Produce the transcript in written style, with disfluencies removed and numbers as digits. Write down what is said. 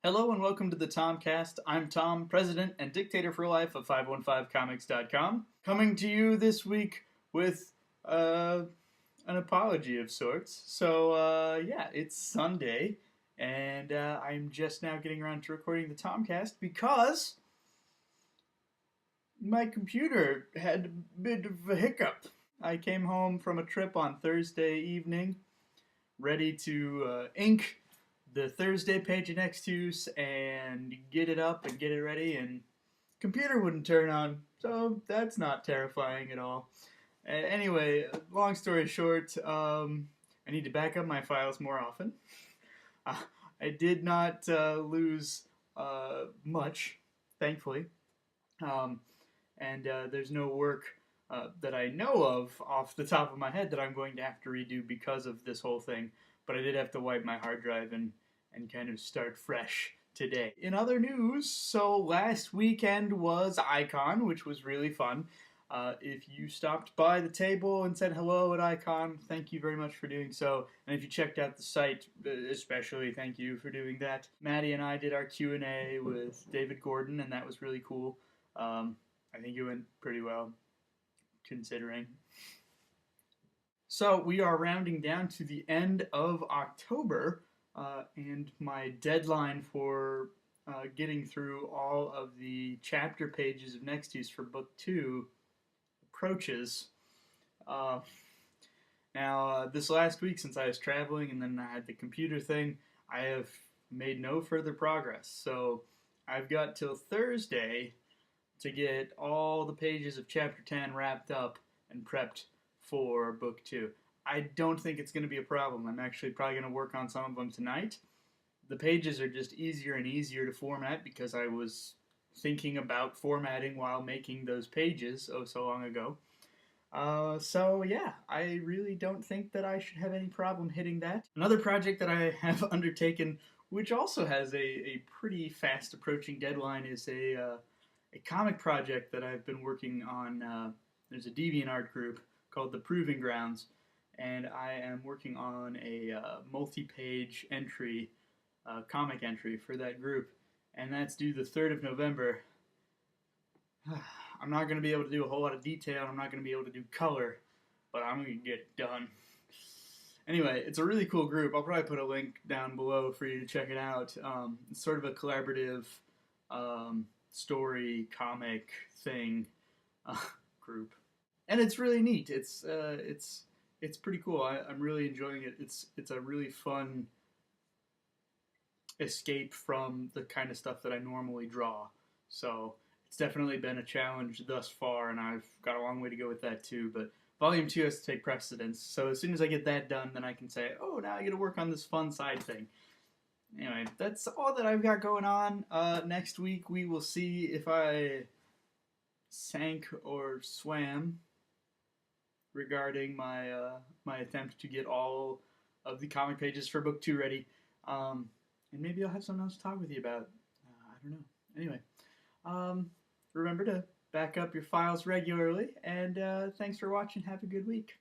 Hello and welcome to the THOMCAST. I'm Tom, president and dictator for life of 515comics.com, coming to you this week with an apology of sorts. Yeah, it's Sunday, and I'm just now getting around to recording the THOMCAST because my computer had a bit of a hiccup. I came home from a trip on Thursday evening, ready to ink the Thursday page of Nextus and get it up and get it ready, and computer wouldn't turn on, so that's not terrifying at all. Anyway, long story short, I need to back up my files more often. Uh, I did not lose much, thankfully, and there's no work that I know of off the top of my head that I'm going to have to redo because of this whole thing. But I did have to wipe my hard drive and kind of start fresh today. In other news, so last weekend was Icon, which was really fun. If you stopped by the table and said hello at Icon, thank you very much for doing so. And if you checked out the site, especially thank you for doing that. Maddie and I did our Q&A with David Gordon, and that was really cool. I think it went pretty well, considering. So we are rounding down to the end of October, and my deadline for getting through all of the chapter pages of Nextus for Book 2 approaches. Now, this last week, since I was traveling and then I had the computer thing, I have made no further progress. So I've got till Thursday to get all the pages of Chapter 10 wrapped up and prepped for Book 2. I don't think it's going to be a problem. I'm actually probably going to work on some of them tonight. The pages are just easier and easier to format because I was thinking about formatting while making those pages so long ago. Yeah, I really don't think that I should have any problem hitting that. Another project that I have undertaken, which also has a pretty fast approaching deadline, is a comic project that I've been working on. There's a DeviantArt group called The Proving Grounds, and I am working on a multi-page entry, comic entry for that group, and that's due the 3rd of November. I'm not going to be able to do a whole lot of detail, I'm not going to be able to do color, but I'm going to get it done. Anyway, it's a really cool group. I'll probably put a link down below for you to check it out. It's sort of a collaborative story comic thing group. And it's really neat. It's pretty cool. I'm really enjoying it. It's a really fun escape from the kind of stuff that I normally draw. So it's definitely been a challenge thus far, and I've got a long way to go with that too. But Volume 2 has to take precedence. So as soon as I get that done, then I can say, oh, now I get to work on this fun side thing. Anyway, that's all that I've got going on. Next week we will see if I sank or swam regarding my my attempt to get all of the comic pages for Book 2 ready. And maybe I'll have something else to talk with you about. I don't know. Anyway, remember to back up your files regularly, and thanks for watching. Have a good week.